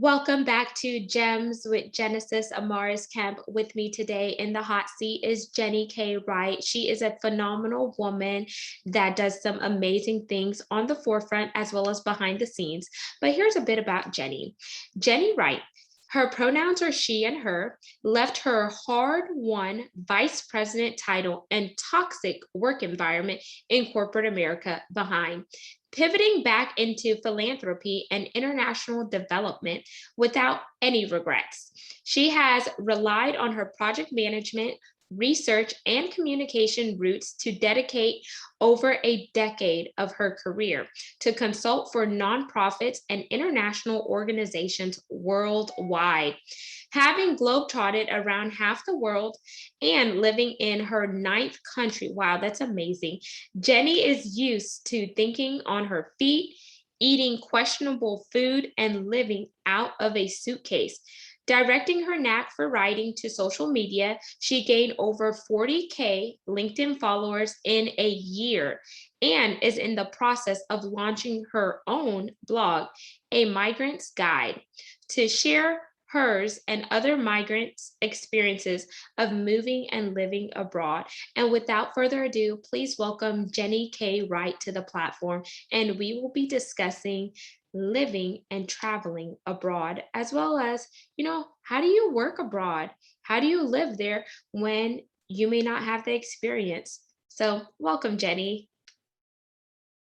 Welcome back to Gems with Genesis Amaris Kemp. With me today in the hot seat is Jenny K. Wright. She is a phenomenal woman that does some amazing things on the forefront as well as behind the scenes. But here's a bit about Jenny. Jenny Wright. Her pronouns are she and her, left her hard won vice president title and toxic work environment in corporate America behind, pivoting back into philanthropy and international development without any regrets. She has relied on her project management, research, and communication roots to dedicate over a decade of her career to consult for nonprofits and international organizations worldwide. Having globetrotted around half the world and living in her ninth country, wow, that's amazing. Jenny is used to thinking on her feet, eating questionable food, and living out of a suitcase. Directing her knack for writing to social media, she gained over 40K LinkedIn followers in a year and is in the process of launching her own blog, A Migrant's Guide, to share hers and other migrants' experiences of moving and living abroad. And without further ado, please welcome Jenny K. Wright to the platform, and we will be discussing living and traveling abroad, as well as, how do you work abroad? How do you live there when you may not have the experience? So, welcome, Jenny.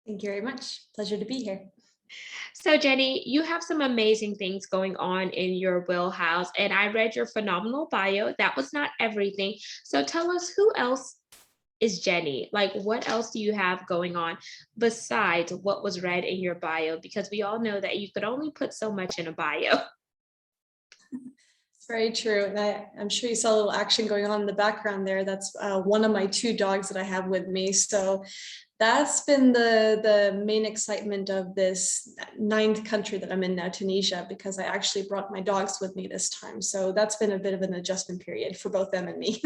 Thank you very much. Pleasure to be here. So, Jenny, you have some amazing things going on in your wheelhouse, and I read your phenomenal bio. That was not everything. So, tell us, who else is Jenny? Like, what else do you have going on besides what was read in your bio? Because we all know that you could only put so much in a bio. It's very true. And I'm sure you saw a little action going on in the background there. That's one of my two dogs that I have with me. So that's been the main excitement of this ninth country that I'm in now, Tunisia, because I actually brought my dogs with me this time. So that's been a bit of an adjustment period for both them and me.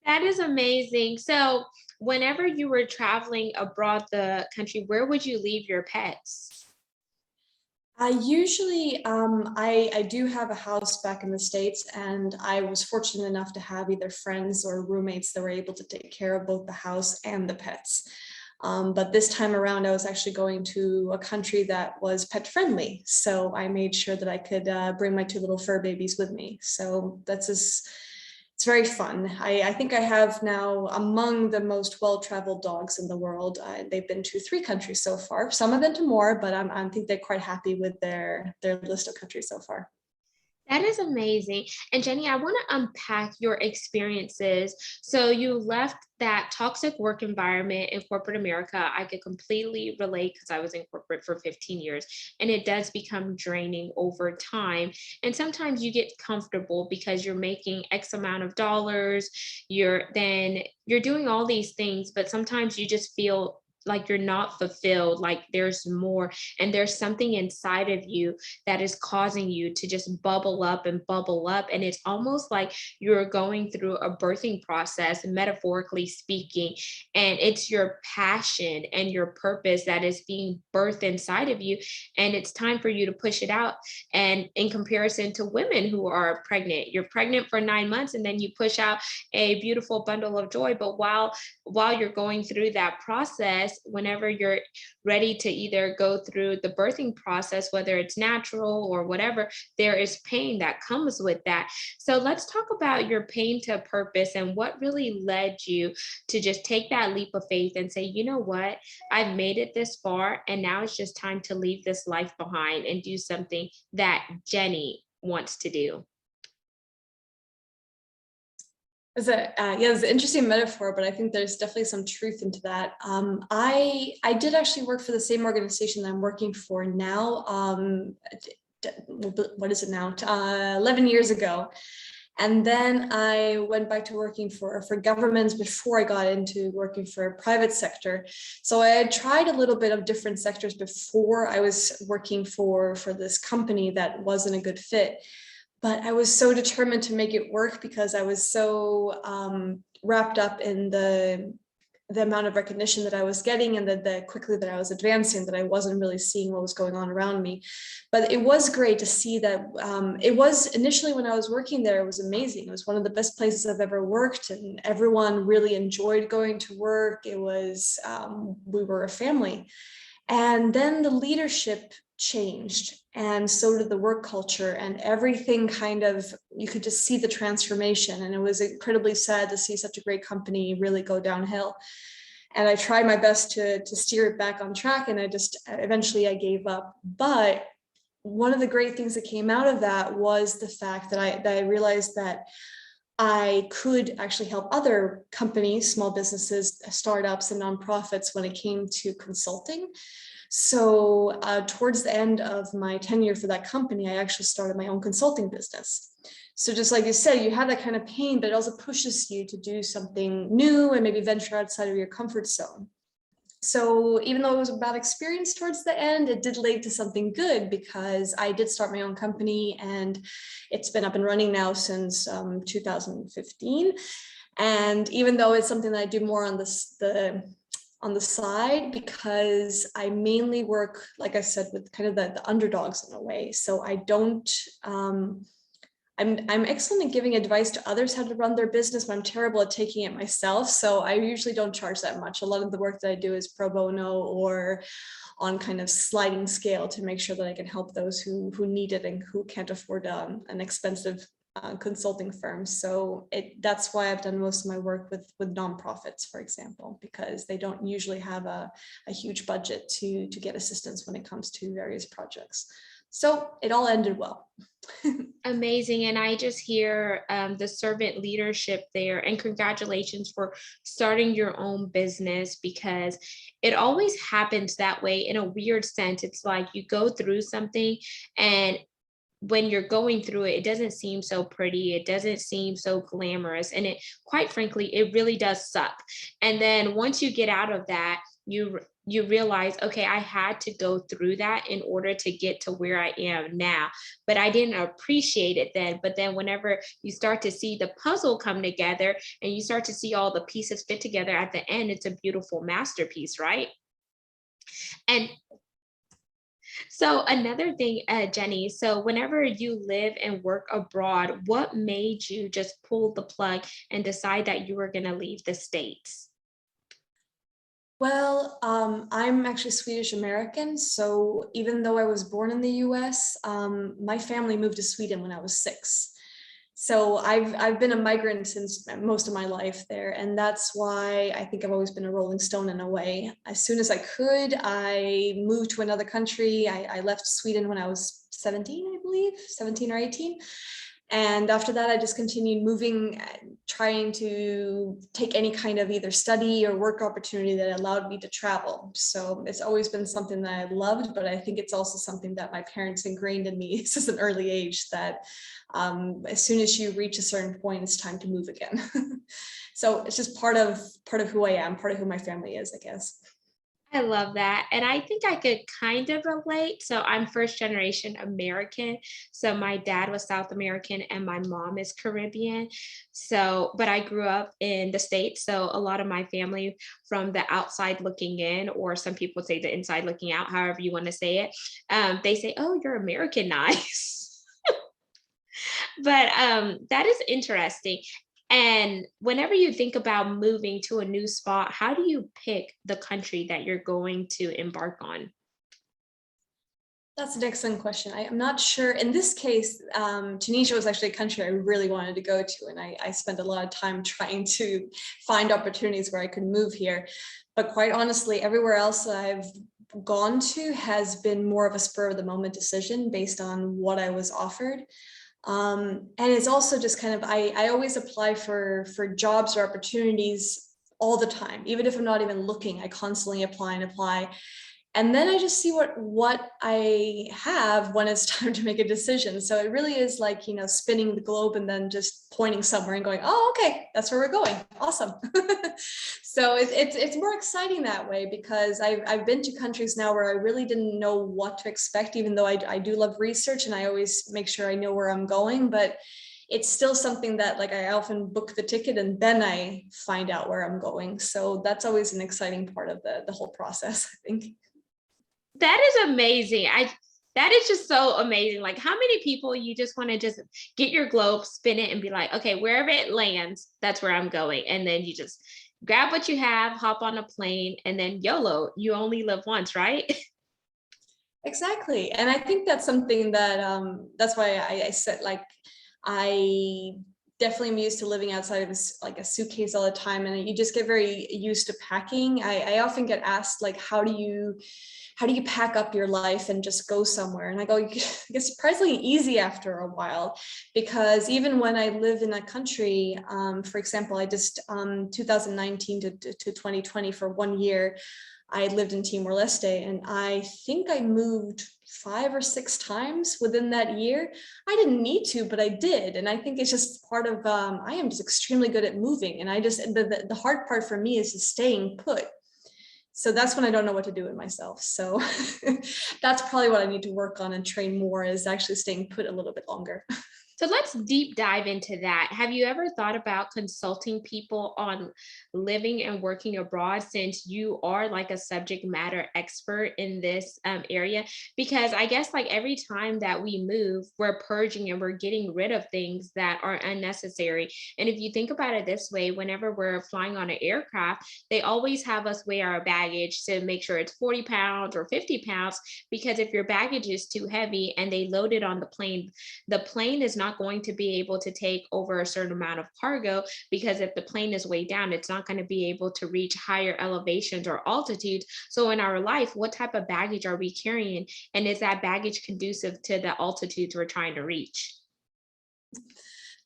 That is amazing. So, whenever you were traveling abroad the country, where would you leave your pets? I usually, I do have a house back in the States, and I was fortunate enough to have either friends or roommates that were able to take care of both the house and the pets. But this time around, I was actually going to a country that was pet friendly. So I made sure that I could bring my two little fur babies with me. So it's very fun. I think I have now among the most well-traveled dogs in the world. They've been to 3 countries so far. Some have been to more, but I think they're quite happy with their list of countries so far. That is amazing. And Jenny, I want to unpack your experiences. So you left that toxic work environment in corporate America. I could completely relate because I was in corporate for 15 years, and it does become draining over time. And sometimes you get comfortable because you're making X amount of dollars, you're doing all these things, but sometimes you just feel like you're not fulfilled, like there's more, and there's something inside of you that is causing you to just bubble up and bubble up. And it's almost like you're going through a birthing process, metaphorically speaking, and it's your passion and your purpose that is being birthed inside of you. And it's time for you to push it out. And in comparison to women who are pregnant, you're pregnant for 9 months and then you push out a beautiful bundle of joy. But while you're going through that process, whenever you're ready to either go through the birthing process, whether it's natural or whatever, there is pain that comes with that. So let's talk about your pain to purpose and what really led you to just take that leap of faith and say, you know what, I've made it this far, and now it's just time to leave this life behind and do something that Jenny wants to do. It's an interesting metaphor, but I think there's definitely some truth into that. I did actually work for the same organization that I'm working for now. What is it now? 11 years ago. And then I went back to working for governments before I got into working for private sector. So I had tried a little bit of different sectors before I was working for this company that wasn't a good fit. But I was so determined to make it work because I was so wrapped up in the the amount of recognition that I was getting and the quickly that I was advancing, that I wasn't really seeing what was going on around me. But it was great to see that it was initially when I was working there, it was amazing. It was one of the best places I've ever worked, and everyone really enjoyed going to work. It was, we were a family. And then the leadership changed, and so did the work culture, and everything kind of, you could just see the transformation. And it was incredibly sad to see such a great company really go downhill. And I tried my best to steer it back on track, and I just eventually I gave up. But one of the great things that came out of that was the fact that I realized that I could actually help other companies, small businesses, startups, and nonprofits when it came to consulting. So towards the end of my tenure for that company, I actually started my own consulting business. So just like you said, you have that kind of pain, but it also pushes you to do something new and maybe venture outside of your comfort zone. So even though it was a bad experience towards the end, it did lead to something good, because I did start my own company, and it's been up and running now since 2015. And even though it's something that I do more on on the side, because I mainly work, like I said, with kind of the underdogs in a way. So I don't, I'm excellent at giving advice to others how to run their business, but I'm terrible at taking it myself. So I usually don't charge that much. A lot of the work that I do is pro bono or on kind of sliding scale to make sure that I can help those who need it and who can't afford an expensive consulting firm. So that's why I've done most of my work with nonprofits, for example, because they don't usually have a huge budget to get assistance when it comes to various projects. So it all ended well. Amazing. And I just hear the servant leadership there. And congratulations for starting your own business, because it always happens that way in a weird sense. It's like you go through something, and when you're going through it, it doesn't seem so pretty. It doesn't seem so glamorous. And it, quite frankly, it really does suck. And then once you get out of that, you realize, okay, I had to go through that in order to get to where I am now. But I didn't appreciate it then. But then whenever you start to see the puzzle come together and you start to see all the pieces fit together at the end, it's a beautiful masterpiece, right? And so another thing, Jenny, so whenever you live and work abroad, what made you just pull the plug and decide that you were going to leave the States? Well, I'm actually Swedish American. So even though I was born in the US, my family moved to Sweden when I was 6. So I've been a migrant since most of my life there, and that's why I think I've always been a rolling stone in a way. As soon as I could, I moved to another country. I left Sweden when I was 17, I believe, 17 or 18. And after that, I just continued moving, trying to take any kind of either study or work opportunity that allowed me to travel. So it's always been something that I loved, but I think it's also something that my parents ingrained in me since an early age, that as soon as you reach a certain point, it's time to move again. So it's just part of who I am, part of who my family is, I guess. I love that. And I think I could kind of relate. So I'm first generation American. So my dad was South American and my mom is Caribbean. So, but I grew up in the States. So a lot of my family from the outside looking in, or some people say the inside looking out, however you want to say it, they say, oh, you're Americanized. But that is interesting. And whenever you think about moving to a new spot, how do you pick the country that you're going to embark on? That's an excellent question. I am not sure. In this case, Tunisia was actually a country I really wanted to go to, and I spent a lot of time trying to find opportunities where I could move here. But quite honestly, everywhere else I've gone to has been more of a spur of the moment decision based on what I was offered. And it's also just kind of, I always apply for jobs or opportunities all the time, even if I'm not even looking. I constantly apply and apply. And then I just see what I have when it's time to make a decision. So it really is like, spinning the globe and then just pointing somewhere and going, oh, okay, that's where we're going. Awesome. So it's more exciting that way, because I've been to countries now where I really didn't know what to expect, even though I do love research and I always make sure I know where I'm going. But it's still something that like I often book the ticket and then I find out where I'm going. So that's always an exciting part of the whole process, I think. That is amazing. That is just so amazing. Like how many people you just want to just get your globe, spin it and be like, okay, wherever it lands, that's where I'm going. And then you just grab what you have, hop on a plane, and then YOLO, you only live once, right? Exactly. And I think that's something that that's why I said like I definitely am used to living outside of like a suitcase all the time, and you just get very used to packing. I often get asked like how do you pack up your life and just go somewhere? And I go, it's surprisingly easy after a while, because even when I live in a country, for example, I just 2019 to 2020 for 1 year, I lived in Timor-Leste, and I think I moved 5 or 6 times within that year. I didn't need to, but I did. And I think it's just part of, I am just extremely good at moving. And I just, the hard part for me is just staying put. So that's when I don't know what to do with myself. So that's probably what I need to work on and train more, is actually staying put a little bit longer. So let's deep dive into that. Have you ever thought about consulting people on living and working abroad, since you are like a subject matter expert in this area? Because I guess like every time that we move, we're purging and we're getting rid of things that are unnecessary. And if you think about it this way, whenever we're flying on an aircraft, they always have us weigh our baggage to make sure it's 40 pounds or 50 pounds, because if your baggage is too heavy and they load it on the plane is not going to be able to take over a certain amount of cargo, because if the plane is way down, it's not going to be able to reach higher elevations or altitudes. So in our life, what type of baggage are we carrying? And is that baggage conducive to the altitudes we're trying to reach?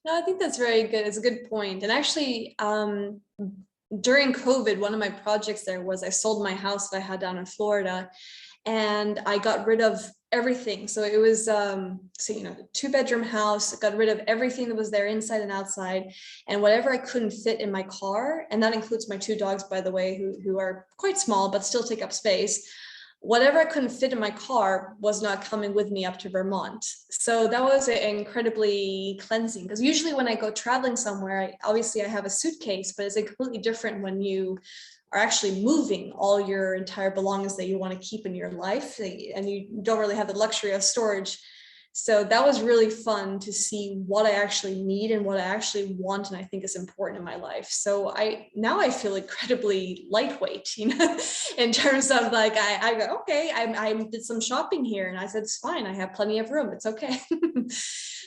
No, I think that's very good. It's a good point. And actually, during COVID, one of my projects there was I sold my house that I had down in Florida, and I got rid of everything. So it was, so, you know, 2-bedroom house, got rid of everything that was there inside and outside, and whatever I couldn't fit in my car. And that includes my 2 dogs, by the way, who are quite small, but still take up space. Whatever I couldn't fit in my car was not coming with me up to Vermont. So that was incredibly cleansing, because usually when I go traveling somewhere, obviously I have a suitcase, but it's completely different when you are actually moving all your entire belongings that you want to keep in your life, and you don't really have the luxury of storage. So that was really fun to see what I actually need and what I actually want and I think is important in my life. So now I feel incredibly lightweight, you know, in terms of like, I go, okay, I did some shopping here, and I said, it's fine, I have plenty of room, it's okay.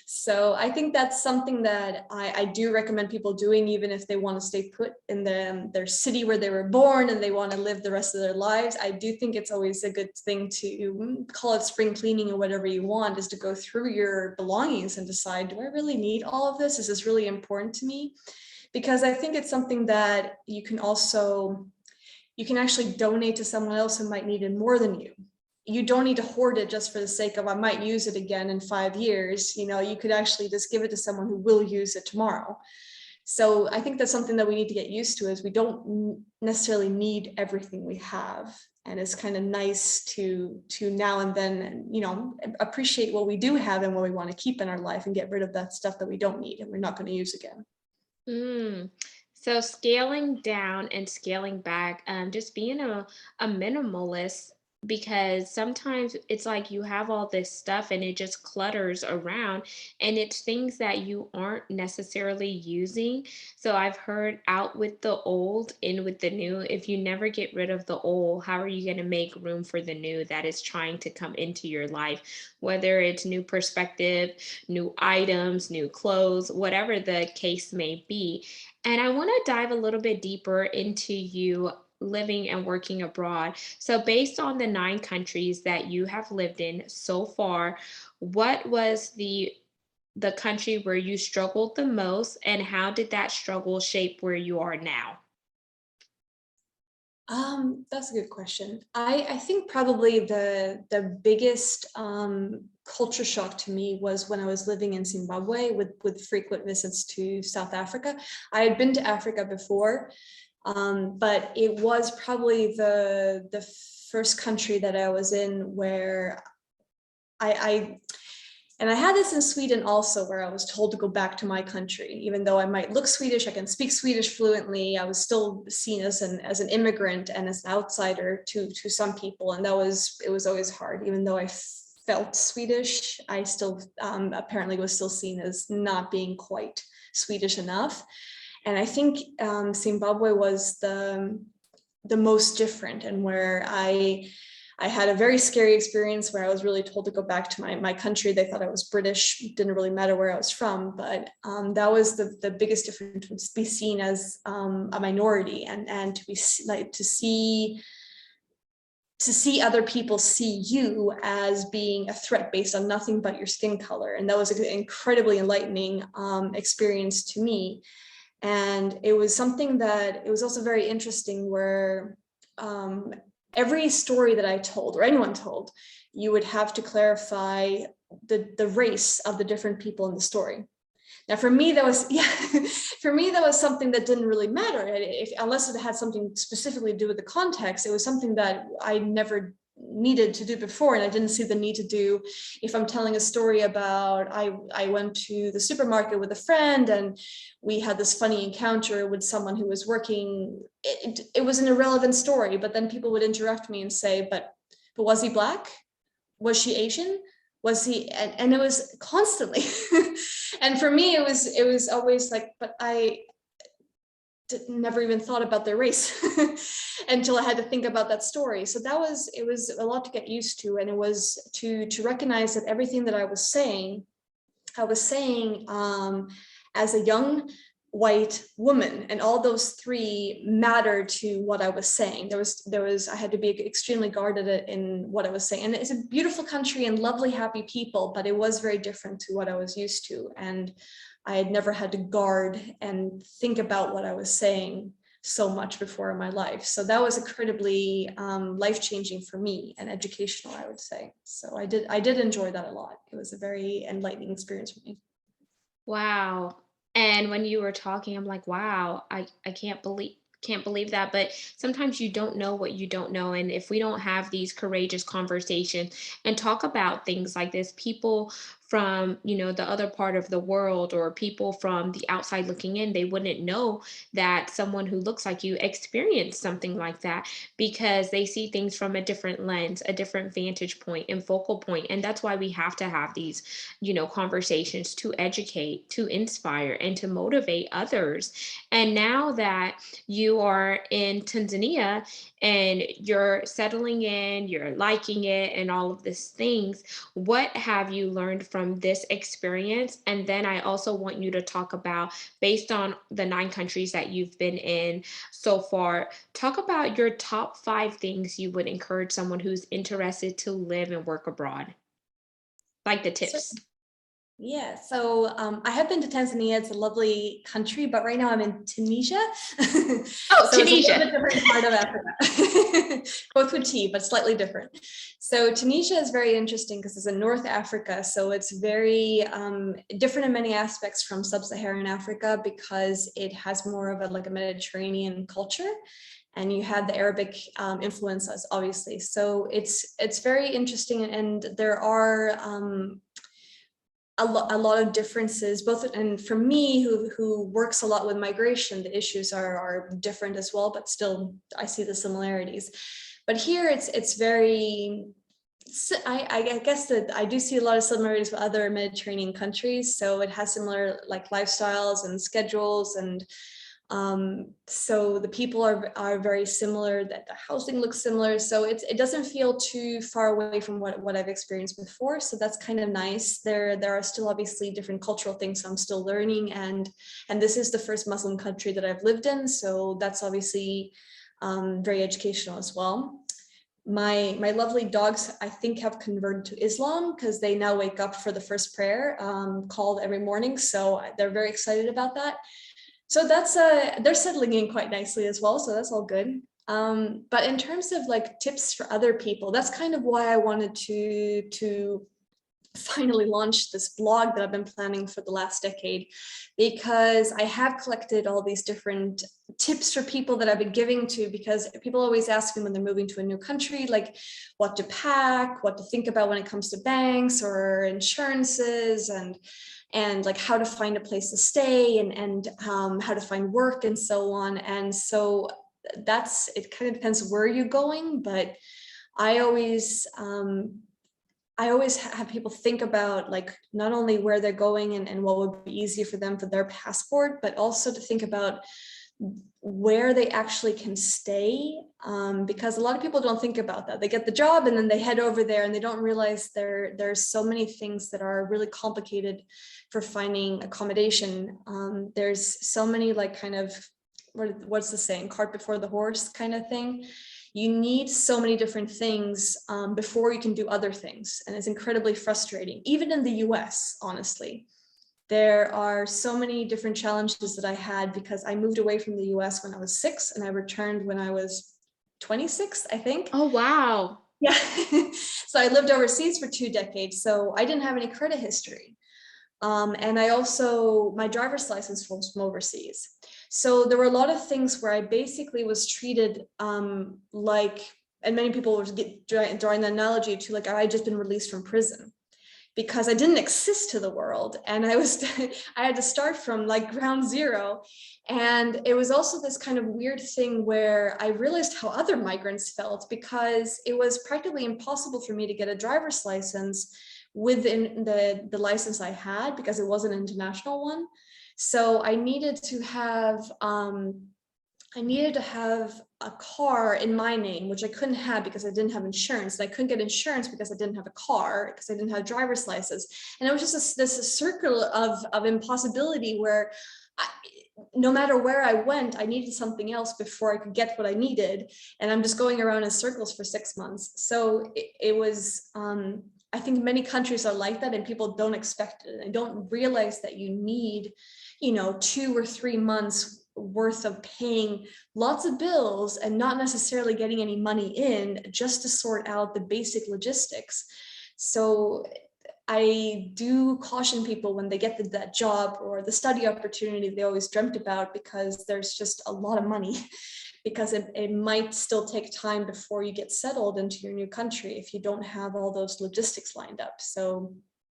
So I think that's something that I do recommend people doing, even if they want to stay put in their city where they were born and they want to live the rest of their lives. I do think it's always a good thing to call it spring cleaning or whatever you want, is to go through your belongings and decide, do I really need all of this? Is this really important to me? Because I think it's something that you can actually donate to someone else who might need it more than you. You don't need to hoard it just for the sake of, I might use it again in 5 years. You know, you could actually just give it to someone who will use it tomorrow. So I think that's something that we need to get used to, is we don't necessarily need everything we have. And it's kind of nice to now and then, you know, appreciate what we do have and what we want to keep in our life, and get rid of that stuff that we don't need and we're not going to use again. Mm. So scaling down and scaling back, just being a minimalist, because sometimes it's like you have all this stuff and it just clutters around, and it's things that you aren't necessarily using. So I've heard out with the old, in with the new. If you never get rid of the old, how are you going to make room for the new that is trying to come into your life? Whether it's new perspective, new items, new clothes, whatever the case may be. And I want to dive a little bit deeper into you living and working abroad. So, based on the 9 countries that you have lived in so far, what was the country where you struggled the most, and how did that struggle shape where you are now? That's a good question. I think probably the biggest culture shock to me was when I was living in Zimbabwe with frequent visits to South Africa. I had been to Africa before, but it was probably the first country that I was in where I And I had this in Sweden also, where I was told to go back to my country. Even though I might look Swedish, I can speak Swedish fluently, I was still seen as an immigrant and as an outsider to some people. And it was always hard. Even though I felt Swedish, I still apparently was still seen as not being quite Swedish enough. And I think Zimbabwe was the most different, and where I had a very scary experience where I was really told to go back to my country. They thought I was British, didn't really matter where I was from, but that was the biggest difference, to be seen as a minority, and to be like to see other people see you as being a threat based on nothing but your skin color. And that was an incredibly enlightening experience to me. And it was something that, it was also very interesting, where every story that I told, or anyone told, you would have to clarify the race of the different people in the story. Now, for me, that was, for me, that was something that didn't really matter, unless it had something specifically to do with the context. It was something that I never needed to do before, and I didn't see the need to do if I'm telling a story about I went to the supermarket with a friend and we had this funny encounter with someone who was working. It was an irrelevant story, but then people would interrupt me and say, but was he Black? Was she Asian? Was he? And it was constantly. And for me, it was always like, but I never even thought about their race until I had to think about that story. So it was a lot to get used to. And it was to recognize that everything that I was saying as a young white woman, and all those three mattered to what I was saying. I had to be extremely guarded in what I was saying. And it's a beautiful country and lovely, happy people, but it was very different to what I was used to. And I had never had to guard and think about what I was saying so much before in my life. So that was incredibly life-changing for me and educational, I would say. So I did enjoy that a lot. It was a very enlightening experience for me. Wow. And when you were talking, I'm like, wow, I can't believe that. But sometimes you don't know what you don't know. And if we don't have these courageous conversations and talk about things like this, people from, the other part of the world, or people from the outside looking in, they wouldn't know that someone who looks like you experienced something like that, because they see things from a different lens, a different vantage point and focal point. And that's why we have to have these, conversations, to educate, to inspire, and to motivate others. And now that you are in Tanzania and you're settling in, you're liking it, and all of these things, what have you learned from this experience? And then I also want you to talk about, based on the 9 countries that you've been in so far, talk about your top 5 things you would encourage someone who's interested to live and work abroad, like the So tips. yeah, so I have been to Tanzania. It's a lovely country, but right now I'm in Tunisia. Oh, So it's a little Tunisia. bit different part of Africa. Both with T, but slightly different. So Tunisia is very interesting because it's in North Africa. So it's very different in many aspects from sub-Saharan Africa, because it has more of a Mediterranean culture. And you had the Arabic influences, obviously. So it's very interesting, and there are a lot of differences, both, and for me, who works a lot with migration, the issues are different as well, but still I see the similarities. But here it's very, I guess that I do see a lot of similarities with other Mediterranean countries. So it has similar lifestyles and schedules, and so the people are very similar, that the housing looks similar. So it doesn't feel too far away from what I've experienced before. So that's kind of nice. There are still obviously different cultural things I'm still learning. And this is the first Muslim country that I've lived in. So that's obviously very educational as well. My lovely dogs, I think, have converted to Islam, because they now wake up for the first prayer called every morning. So they're very excited about that. So that's they're settling in quite nicely as well. So that's all good. But in terms of tips for other people, that's kind of why I wanted to finally launched this blog that I've been planning for the last decade, because I have collected all these different tips for people that I've been giving to, because people always ask me when they're moving to a new country, like what to pack, what to think about when it comes to banks or insurances, and like how to find a place to stay, and how to find work and so on. And so it kind of depends where you're going, but I always have people think about like not only where they're going and what would be easy for them for their passport, but also to think about where they actually can stay, because a lot of people don't think about that. They get the job and then they head over there and they don't realize there's so many things that are really complicated for finding accommodation. There's so many like kind of, what's the saying, cart before the horse kind of thing. You need so many different things before you can do other things. And it's incredibly frustrating, even in the US, honestly. There are so many different challenges that I had because I moved away from the US when I was 6 and I returned when I was 26, I think. Oh, wow. Yeah. So I lived overseas for 2 decades. So I didn't have any credit history. And I also, my driver's license was from overseas. So there were a lot of things where I basically was treated like, and many people were drawing the analogy to like, I had just been released from prison, because I didn't exist to the world. And I had to start from like ground zero. And it was also this kind of weird thing where I realized how other migrants felt, because it was practically impossible for me to get a driver's license within the license I had, because it was an international one. So I needed to have a car in my name, which I couldn't have because I didn't have insurance. And I couldn't get insurance because I didn't have a car, because I didn't have a driver's license. And it was just this circle of impossibility where no matter where I went, I needed something else before I could get what I needed. And I'm just going around in circles for 6 months. So it was, I think many countries are like that, and people don't expect it. And don't realize that you need, 2 or 3 months worth of paying lots of bills and not necessarily getting any money in, just to sort out the basic logistics. So I do caution people when they get that job or the study opportunity they always dreamt about, because there's just a lot of money, because it might still take time before you get settled into your new country if you don't have all those logistics lined up. So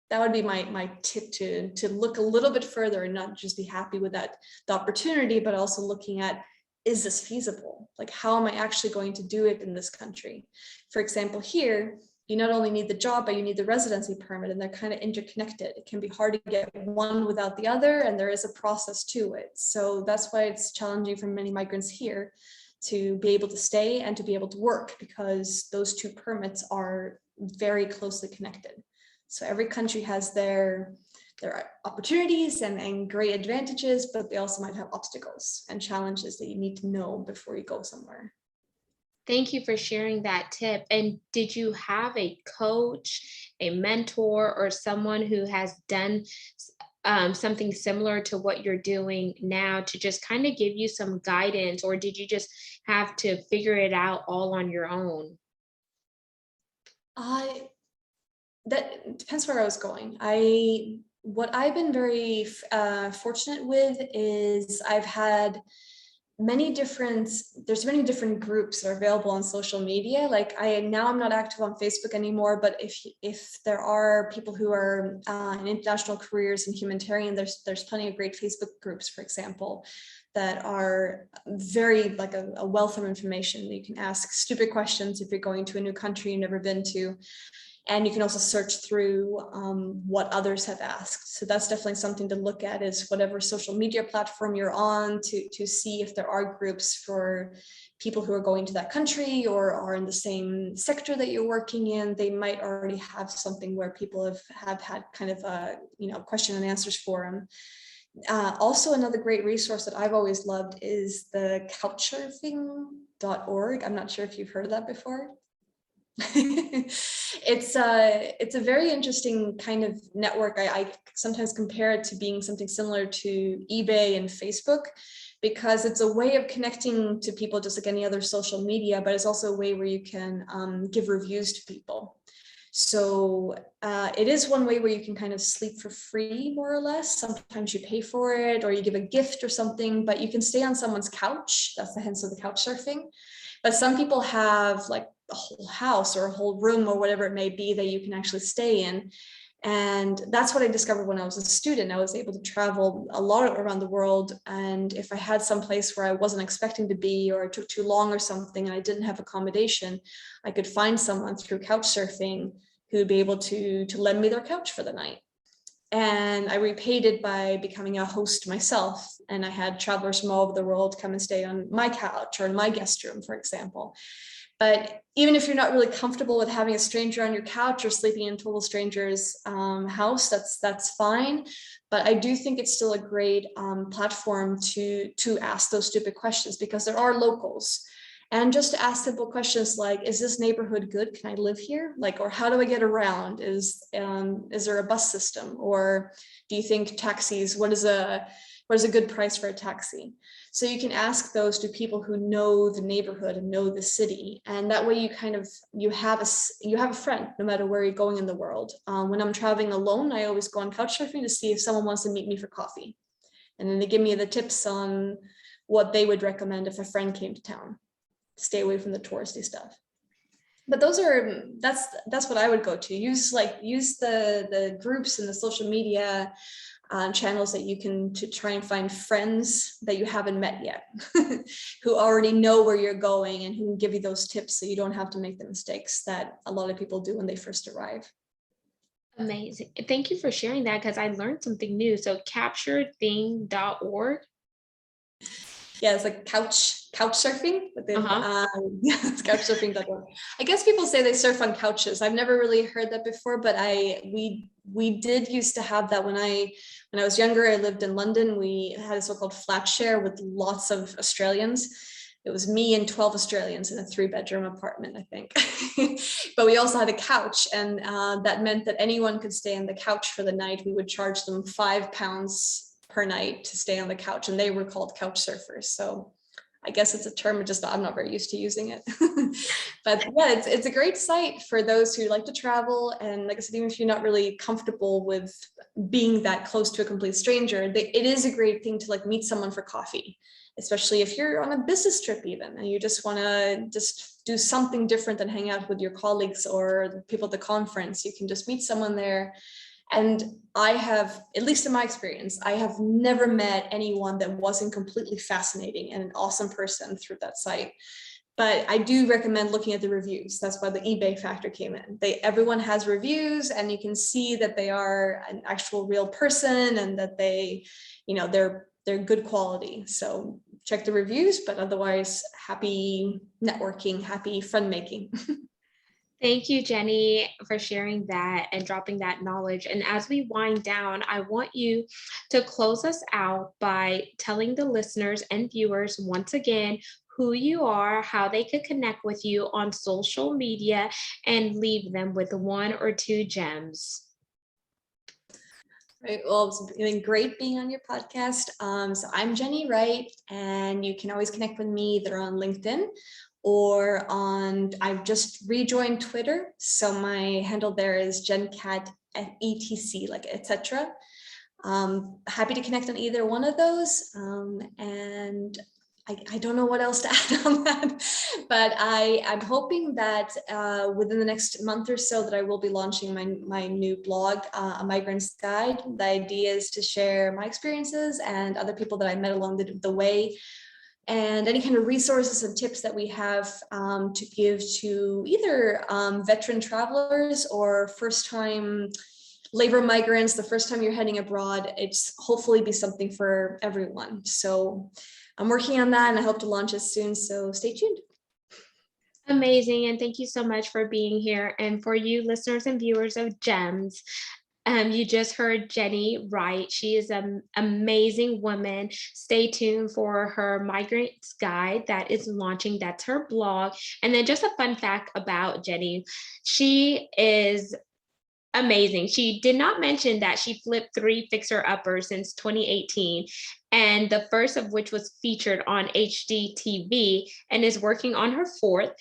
that would be my tip, to look a little bit further and not just be happy with the opportunity, but also looking at, is this feasible? Like, how am I actually going to do it in this country? For example, here, you not only need the job, but you need the residency permit, and they're kind of interconnected. It can be hard to get one without the other, and there is a process to it. So that's why it's challenging for many migrants here to be able to stay and to be able to work, because those two permits are very closely connected. So every country has their opportunities and great advantages, but they also might have obstacles and challenges that you need to know before you go somewhere. Thank you for sharing that tip. And did you have a coach, a mentor, or someone who has done something similar to what you're doing now to just kind of give you some guidance, or did you just have to figure it out all on your own? That depends where I was going. What I've been very fortunate with is I've had there's many different groups that are available on social media. Like I'm not active on Facebook anymore, but if there are people who are in international careers and humanitarian, there's plenty of great Facebook groups, for example, that are very like a wealth of information. You can ask stupid questions if you're going to a new country you've never been to. And you can also search through what others have asked. So that's definitely something to look at, is whatever social media platform you're on, to see if there are groups for people who are going to that country or are in the same sector that you're working in. They might already have something where people have had kind of a question and answers forum. Also, another great resource that I've always loved is the couchsurfing.org. I'm not sure if you've heard of that before. It's a very interesting kind of network. I sometimes compare it to being something similar to eBay and Facebook, because it's a way of connecting to people just like any other social media, but it's also a way where you can give reviews to people. So it is one way where you can kind of sleep for free, more or less. Sometimes you pay for it or you give a gift or something, but you can stay on someone's couch. That's the hence of the couch surfing. But some people have like a whole house or a whole room or whatever it may be that you can actually stay in. And that's what I discovered when I was a student. I was able to travel a lot around the world. And if I had some place where I wasn't expecting to be, or it took too long or something, and I didn't have accommodation, I could find someone through couch surfing who would be able to lend me their couch for the night. And I repaid it by becoming a host myself. And I had travelers from all over the world come and stay on my couch or in my guest room, for example. But even if you're not really comfortable with having a stranger on your couch or sleeping in a total stranger's house, that's fine. But I do think it's still a great platform to ask those stupid questions, because there are locals. And just to ask simple questions like, is this neighborhood good? Can I live here? Like, or how do I get around? Is there a bus system? Or do you think taxis, what is a good price for a taxi? So you can ask those to people who know the neighborhood and know the city. And that way you have a friend, no matter where you're going in the world. When I'm traveling alone, I always go on couch surfing to see if someone wants to meet me for coffee. And then they give me the tips on what they would recommend if a friend came to town. Stay away from the touristy stuff. But that's what I would go to. Use the groups and the social media channels that you can to try and find friends that you haven't met yet, who already know where you're going and who can give you those tips so you don't have to make the mistakes that a lot of people do when they first arrive. Amazing. Thank you for sharing that, because I learned something new. So capturething.org. Yeah, it's like couch surfing, but then Uh-huh. yeah, it's couchsurfing.org. I guess people say they surf on couches. I've never really heard that before, but we did used to have that when I was younger. I lived in London. We had a so-called flat share with lots of Australians. It was me and 12 Australians in a 3-bedroom apartment, I think. But we also had a couch, and that meant that anyone could stay on the couch for the night. We would charge them £5 per night to stay on the couch, and they were called couch surfers. So I guess it's a term, just I'm not very used to using it. But yeah, it's a great site for those who like to travel. And like I said, even if you're not really comfortable with being that close to a complete stranger, it is a great thing to like meet someone for coffee, especially if you're on a business trip even, and you just want to just do something different than hang out with your colleagues or the people at the conference. You can just meet someone there. And I have, at least in my experience, I have never met anyone that wasn't completely fascinating and an awesome person through that site. But I do recommend looking at the reviews. That's why the eBay factor came in. Everyone has reviews, and you can see that they are an actual real person and that they're good quality. So check the reviews, but otherwise, happy networking, happy friend making. Thank you, Jenny, for sharing that and dropping that knowledge. And as we wind down, I want you to close us out by telling the listeners and viewers once again who you are, how they could connect with you on social media, and leave them with 1 or 2 gems. Right. Well, it's been great being on your podcast. So I'm Jenny Wright, and you can always connect with me either on LinkedIn or I've just rejoined Twitter. So my handle there is Jenkat etc, like etc. Happy to connect on either one of those. And I don't know what else to add on that, but I'm hoping that within the next month or so that I will be launching my new blog, A Migrant's Guide. The idea is to share my experiences and other people that I met along the way, and any kind of resources and tips that we have to give to either veteran travelers or first-time labor migrants, the first time you're heading abroad. It's hopefully be something for everyone. So I'm working on that, and I hope to launch it soon, so stay tuned. Amazing. And thank you so much for being here. And for you listeners and viewers of Gems, you just heard Jenny Wright. She is an amazing woman. Stay tuned for her Migrant's Guide that is launching. That's her blog. And then just a fun fact about Jenny. She is amazing. She did not mention that she flipped 3 fixer-uppers since 2018, and the first of which was featured on HGTV, and is working on her 4th.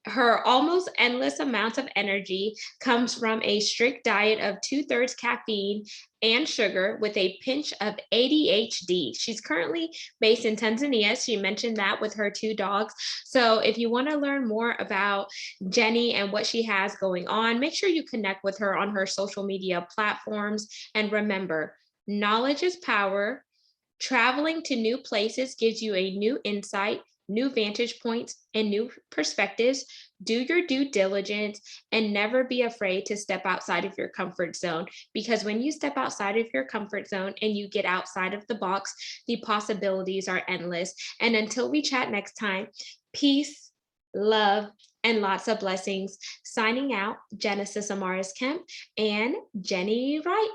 Her almost endless amount of energy comes from a strict diet of two-thirds caffeine and sugar with a pinch of ADHD. She's currently based in Tanzania. She mentioned that with her two dogs. So, if you want to learn more about Jenny and what she has going on, make sure you connect with her on her social media platforms. And remember, knowledge is power. Traveling to new places gives you a new insight, new vantage points, and new perspectives. Do your due diligence and never be afraid to step outside of your comfort zone, because when you step outside of your comfort zone and you get outside of the box, the possibilities are endless. And until we chat next time, peace, love, and lots of blessings. Signing out, Genesis Amaris Kemp and Jenny Wright.